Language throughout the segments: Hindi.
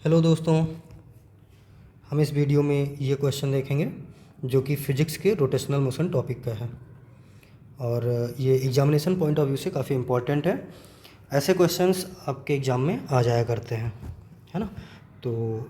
हेलो दोस्तों, हम इस वीडियो में ये क्वेश्चन देखेंगे जो कि फ़िज़िक्स के रोटेशनल मोशन टॉपिक का है और ये एग्जामिनेशन पॉइंट ऑफ व्यू से काफ़ी इम्पोर्टेंट है। ऐसे क्वेश्चंस आपके एग्ज़ाम में आ जाया करते हैं, है ना। तो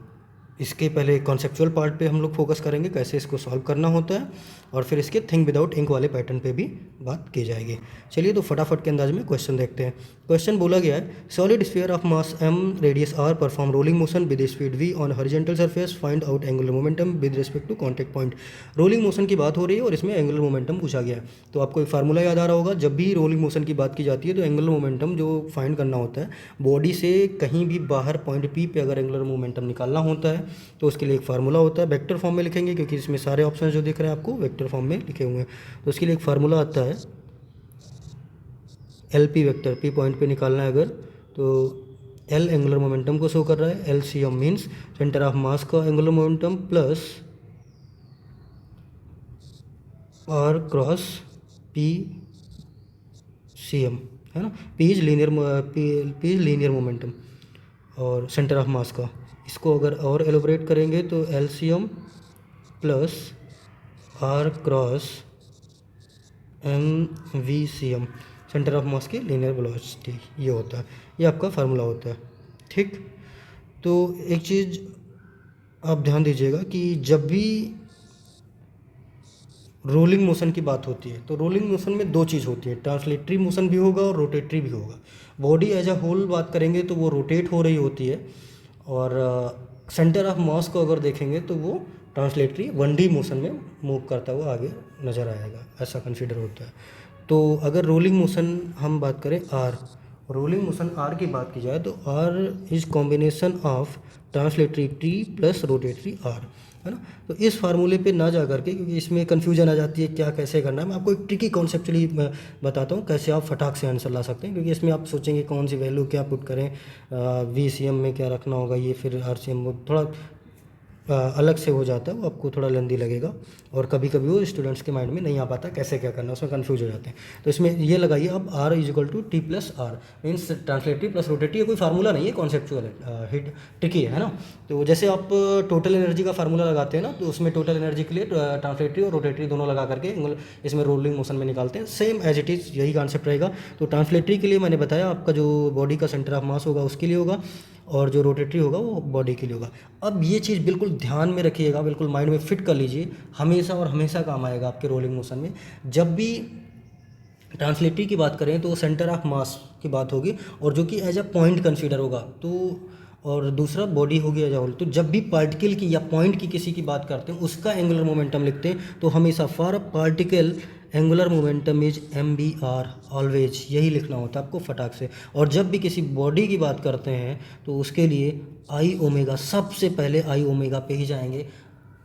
इसके पहले कॉन्सेप्चुअल पार्ट पे हम लोग फोकस करेंगे, कैसे इसको सॉल्व करना होता है, और फिर इसके थिंक विदाउट इंक वाले पैटर्न पे भी बात की जाएगी। चलिए तो फटाफट के अंदाज में क्वेश्चन देखते हैं। क्वेश्चन बोला गया है, solid sphere of mass m radius r perform rolling motion with speed v on horizontal surface, find out angular momentum with respect to contact point. Rolling motion की बात हो रही है और इसमें एंगुलर मोमेंटम पूछा गया है। तो आपको एक फार्मूला याद आ रहा होगा, जब भी रोलिंग मोशन की बात की जाती है तो एंगुलर मोमेंटम जो फाइंड करना होता है, बॉडी से कहीं भी बाहर पॉइंट p पे अगर एंगुलर मोमेंटम निकालना होता है तो उसके लिए एक फार्मूला होता है। वेक्टर फॉर्म में लिखेंगे क्योंकि इसमें सारे ऑप्शन जो दिख रहे हैं आपको वेक्टर फॉर्म में लिखे हुए हैं। तो उसके लिए एक फार्मूला आता है L P vector, P point पे निकालना है अगर, तो एल एंगुलर मोमेंटम को शो कर रहा है, L C M means centre of mass का angular momentum plus R cross P C M, है ना। पी इज लीनियर मोमेंटम और सेंटर ऑफ मास का। इसको अगर और एलोबरेट करेंगे तो L C M plus R cross M V C M, centre of mass की लीनियर वेलोसिटी, ये होता है, ये आपका फार्मूला होता है। ठीक, तो एक चीज़ आप ध्यान दीजिएगा कि जब भी रोलिंग मोशन की बात होती है तो रोलिंग मोशन में दो चीज़ होती है, ट्रांसलेटरी मोशन भी होगा और रोटेटरी भी होगा। बॉडी एज अ होल बात करेंगे तो वो रोटेट हो रही होती है, और सेंटर ऑफ मास को अगर देखेंगे तो वो ट्रांसलेटरी 1D मोशन में मूव करता हुआ आगे नज़र आएगा, ऐसा कंसीडर होता है। तो अगर रोलिंग मोशन हम बात करें आर, रोलिंग मोशन आर की बात की जाए तो R is combination of translatory T plus rotatory R, है ना। तो इस फार्मूले पे ना जा करके, क्योंकि इसमें कन्फ्यूजन आ जाती है क्या कैसे करना है, मैं आपको एक ट्रिकी कॉन्सेप्चुअली मैं बताता हूँ कैसे आप फटाक से आंसर ला सकते हैं। क्योंकि इसमें आप सोचेंगे कौन सी वैल्यू क्या पुट करें, वी सी एम में क्या रखना होगा, ये फिर आर सी एम, थोड़ा अलग से हो जाता है, वो आपको थोड़ा लेंदी लगेगा और कभी कभी वो स्टूडेंट्स के माइंड में नहीं आ पाता कैसे क्या करना, उसमें कन्फ्यूज हो जाते हैं। तो इसमें ये लगाइए अब R is equal to T plus R, means translatory plus rotatory, कोई फार्मूला नहीं है, कॉन्सेप्चुअल है, हिट ट्रिकी है ना। तो जैसे आप टोटल एनर्जी का फार्मूला लगाते हैं ना, तो उसमें टोटल एनर्जी के लिए ट्रांसलेटरी और रोटेटरी दोनों लगा करके इसमें रोलिंग मोशन में निकालते हैं, सेम एज इट इज़ यही कॉन्सेप्ट रहेगा। तो ट्रांसलेटरी के लिए मैंने बताया आपका जो बॉडी का सेंटर ऑफ मास होगा उसके लिए होगा, और जो रोटेटरी होगा वो बॉडी के लिए होगा। अब ये चीज़ बिल्कुल ध्यान में रखिएगा, बिल्कुल माइंड में फिट कर लीजिए, हमेशा और हमेशा काम आएगा आपके रोलिंग मोशन में। जब भी ट्रांसलेटरी की बात करें तो सेंटर ऑफ मास की बात होगी, और जो कि एज अ पॉइंट कंसीडर होगा, तो और दूसरा बॉडी होगी एज अ होल। तो जब भी पार्टिकल की या पॉइंट की किसी की बात करते हैं उसका एंगुलर मोमेंटम लिखते हैं तो हमेशा for a particle angular momentum is M B R, always यही लिखना होता है आपको फटाक से। और जब भी किसी बॉडी की बात करते हैं तो उसके लिए आई ओमेगा, सबसे पहले आई ओमेगा पे ही जाएंगे,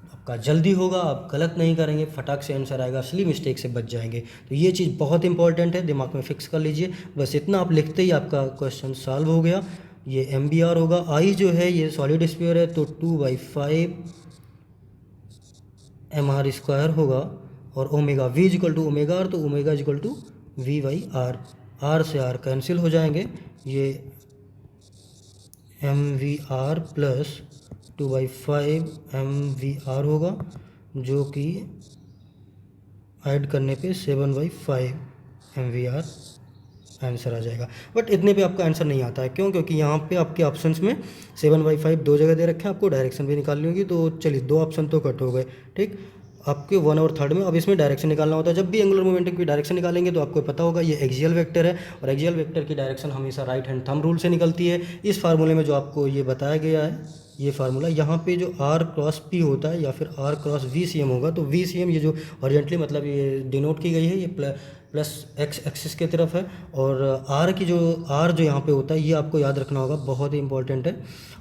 आपका जल्दी होगा, आप गलत नहीं करेंगे, फटाक से आंसर आएगा, असली मिस्टेक से बच जाएंगे। तो ये चीज़ बहुत इंपॉर्टेंट है, दिमाग में फिक्स कर लीजिए। बस इतना आप लिखते ही आपका क्वेश्चन सॉल्व हो गया। ये एम बी आर होगा, आई जो है ये सॉलिड स्फीयर है तो 2/5 एम आर स्क्वायर होगा, और omega V is equal to omega R, तो omega is equal to V by R, R से आर कैंसिल हो जाएंगे, ये M V R plus 2/5 M V R होगा, जो कि ऐड करने पे 7/5 एम वी आर आंसर आ जाएगा। बट इतने पे आपका आंसर नहीं आता है, क्यों? क्योंकि यहाँ पे आपके ऑप्शंस में 7/5 दो जगह दे रखे हैं, आपको डायरेक्शन भी निकालनी होगी। तो चलिए दो ऑप्शन तो कट हो गए, ठीक। आपके 1 और 3 में अब इसमें डायरेक्शन निकालना होता है। जब भी एंगुलर मोमेंटम की डायरेक्शन निकालेंगे तो आपको पता होगा ये एक्सियल वेक्टर है, और एक्सियल वेक्टर की डायरेक्शन हमेशा राइट हैंड थंब रूल से निकलती है। इस फार्मूले में जो आपको ये बताया गया है ये फार्मूला, यहाँ पे जो आर क्रॉस पी होता है या फिर R cross V C M होगा, तो वी सी एम ये जो ओरिजेंटली मतलब ये डिनोट की गई है, ये प्लस एक्स एक्सिस की तरफ है, और आर की जो आर जो यहाँ पे होता है ये आपको याद रखना होगा, बहुत ही इंपॉर्टेंट है।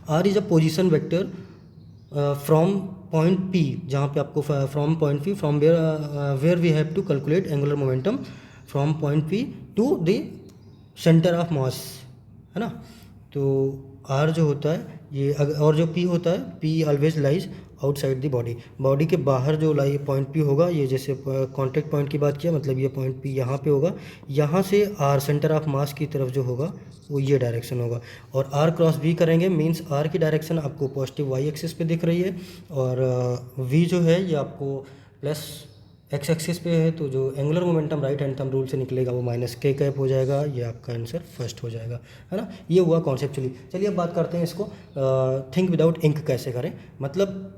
R is a position vector from point P, जहाँ पे आपको from point P, from where we have to calculate angular momentum from point P to the centre of mass, है ना। तो आर जो होता है और जो पी होता है, P always lies outside the body, body के बाहर जो पॉइंट पी होगा, ये जैसे कॉन्टैक्ट पॉइंट की बात किया, मतलब ये पॉइंट पी यहाँ पे होगा, यहाँ से आर सेंटर ऑफ मास की तरफ जो होगा वो ये डायरेक्शन होगा। और आर क्रॉस वी करेंगे, मींस आर की डायरेक्शन आपको पॉजिटिव वाई एक्सिस पे दिख रही है, और वी जो है ये आपको प्लस एक्स एक्सिस पे है, तो जो angular momentum right hand thumb rule से निकलेगा वो माइनस के कैप हो जाएगा, ये आपका आंसर फर्स्ट हो जाएगा, है ना। ये हुआ कॉन्सेप्चुअली। चलिए अब बात करते हैं इसको थिंक विदाउट इंक कैसे करें। मतलब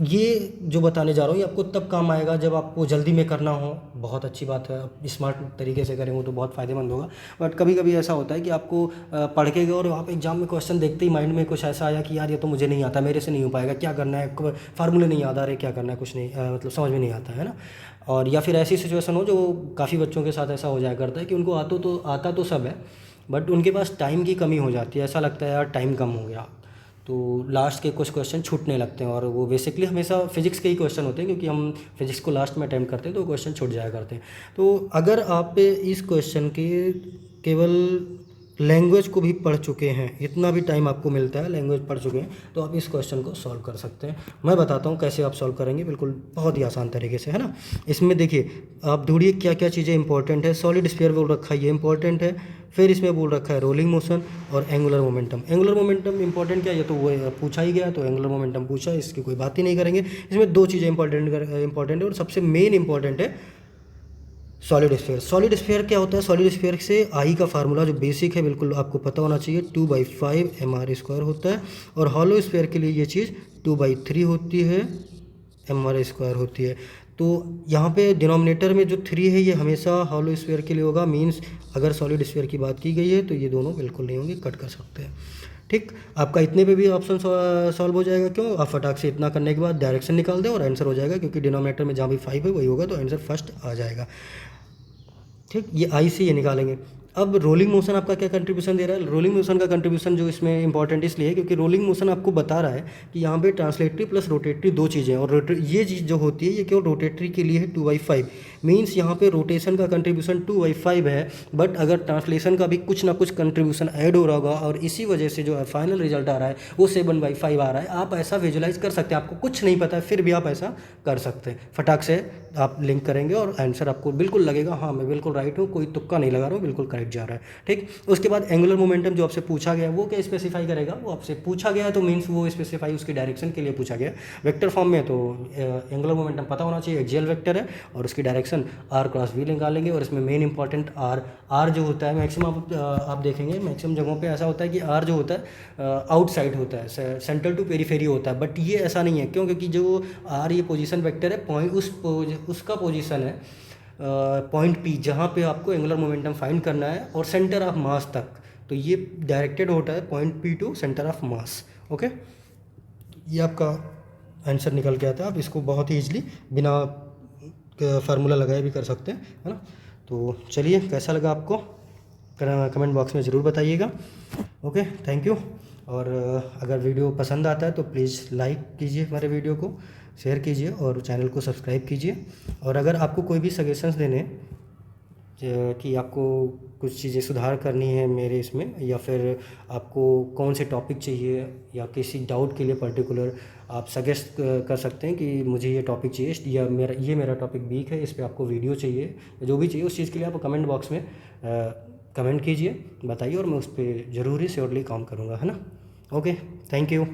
ये जो बताने जा रहा हूँ ये आपको तब काम आएगा जब आपको जल्दी में करना हो, बहुत अच्छी बात है, आप स्मार्ट तरीके से करेंगे तो बहुत फ़ायदेमंद होगा। बट कभी कभी ऐसा होता है कि आपको पढ़ के गए और आप एग्जाम में क्वेश्चन देखते ही माइंड में कुछ ऐसा आया कि यार ये तो मुझे नहीं आता, मेरे से नहीं हो पाएगा, क्या करना है, फार्मूले नहीं याद आ रहे, क्या करना है, कुछ नहीं मतलब समझ में नहीं आता है ना। और या फिर ऐसी सिचुएशन हो जो काफ़ी बच्चों के साथ ऐसा हो जाया करता है कि उनको आता तो सब है, बट उनके पास टाइम की कमी हो जाती है, ऐसा लगता है यार टाइम कम हो गया, तो लास्ट के कुछ क्वेश्चन छूटने लगते हैं। और वो बेसिकली हमेशा फिजिक्स के ही क्वेश्चन होते हैं, क्योंकि हम फिजिक्स को लास्ट में अटैम्प्ट करते हैं तो क्वेश्चन छूट जाया करते हैं। तो अगर आप इस क्वेश्चन के केवल लैंग्वेज को भी पढ़ चुके हैं, इतना भी टाइम आपको मिलता है, लैंग्वेज पढ़ चुके हैं, तो आप इस क्वेश्चन को सॉल्व कर सकते हैं। मैं बताता हूँ कैसे आप सॉल्व करेंगे, बिल्कुल बहुत ही आसान तरीके से, है ना। इसमें देखिए आप ढूंढिए क्या क्या चीज़ें इंपॉर्टेंट है। सॉलिड स्फीयर बोल रखा है, ये इंपॉर्टेंट है। फिर इसमें बोल रखा है रोलिंग मोशन और angular momentum. Angular momentum important क्या है, ये तो वो पूछा ही गया, तो एंगुलर मोमेंटम पूछा, इसकी कोई बात ही नहीं करेंगे। इसमें दो चीज़ें इंपॉर्टेंट है और सबसे मेन इंपॉर्टेंट है सॉलिड स्फीयर। सॉलिड स्फीयर क्या होता है, सॉलिड स्फीयर से आई का फार्मूला जो बेसिक है बिल्कुल आपको पता होना चाहिए, 2/5 mr² होता है। और हॉलो स्फीयर के लिए ये चीज़ 2/3 होती है, mr² होती है। तो यहाँ पे डिनोमिनेटर में जो 3 है ये हमेशा हॉलो स्फीयर के लिए होगा, मीन्स अगर सॉलिड स्फीयर की बात की गई है तो ये दोनों बिल्कुल नहीं होंगे, कट कर सकते हैं। ठीक, आपका इतने पे भी ऑप्शन सॉल्व हो जाएगा। क्यों, आप फटाक से इतना करने के बाद डायरेक्शन निकाल दें और आंसर हो जाएगा, क्योंकि डिनोमिनेटर में जहाँ भी 5 है वही होगा, तो आंसर फर्स्ट आ जाएगा। ठीक, ये आई से ये निकालेंगे। अब रोलिंग मोशन आपका क्या कंट्रीब्यूशन दे रहा है। रोलिंग मोशन का कंट्रीब्यूशन जो इसमें इंपॉर्टेंट इसलिए है क्योंकि रोलिंग मोशन आपको बता रहा है कि यहाँ पे ट्रांसलेटरी प्लस रोटेटरी दो चीज़ें हैं, और ये चीज़ जो होती है ये केवल रोटेटरी के लिए है 2/5, मीन्स यहाँ पे रोटेशन का कंट्रीब्यूशन 2/5 है, बट अगर ट्रांसलेशन का भी कुछ ना कुछ कंट्रीब्यूशन ऐड हो रहा होगा और इसी वजह से जो फाइनल रिजल्ट आ रहा है वो 7/5 आ रहा है। आप ऐसा विजुलाइज कर सकते हैं, आपको कुछ नहीं पता है फिर भी आप ऐसा कर सकते हैं। फटाक से आप लिंक करेंगे और आंसर आपको बिल्कुल लगेगा हाँ मैं बिल्कुल राइट हूँ, कोई तुक्का नहीं लगा रहा हूँ, बिल्कुल करेक्ट जा रहा है। ठीक, उसके बाद एंगुलर मोमेंटम जो आपसे पूछा गया वो क्या स्पेसिफाई करेगा, वो आपसे पूछा गया है तो मीन्स वो स्पेसिफाई उसकी डायरेक्शन के लिए पूछा गया। वेक्टर फॉर्म में तो एंगुलर मोमेंटम पता होना चाहिए, एक्सियल वेक्टर है और उसकी डायरेक्शन आर क्रॉस वी निकालेंगे। और इसमें मेन इंपॉर्टेंट आर जो होता है मैक्सिमम आप देखेंगे मैक्सिमम जगहों पे ऐसा होता है कि आर जो होता है आउटसाइड होता है, सेंट्रल टू पेरीफेरी होता है, बट ये ऐसा नहीं है। क्यों, क्योंकि जो आर ये पोजीशन वेक्टर है, पॉइंट उसका पोजीशन है पॉइंट पी, जहाँ पे आपको एंगुलर मोमेंटम फाइंड करना है और सेंटर ऑफ मास तक, तो ये डायरेक्टेड होता है point P to centre of mass. Okay, ये आपका आंसर निकल के आता है। आप इसको बहुत ही ईजिली बिना फार्मूला लगाए भी कर सकते हैं, है ना। तो चलिए, कैसा लगा आपको कमेंट बॉक्स में ज़रूर बताइएगा। Okay, thank you. और अगर वीडियो पसंद आता है तो प्लीज़ लाइक कीजिए हमारे वीडियो को, शेयर कीजिए और चैनल को सब्सक्राइब कीजिए। और अगर आपको कोई भी सजेशंस देने कि आपको कुछ चीज़ें सुधार करनी है मेरे इसमें, या फिर आपको कौन से टॉपिक चाहिए या किसी डाउट के लिए पर्टिकुलर आप सजेस्ट कर सकते हैं कि मुझे ये टॉपिक चाहिए या मेरा टॉपिक वीक है, इस पर आपको वीडियो चाहिए, जो भी चाहिए उस चीज़ के लिए आप कमेंट बॉक्स में कमेंट कीजिए, बताइए और मैं उस पर ज़रूर ही श्योरली काम करूँगा, है ना। Okay, thank you.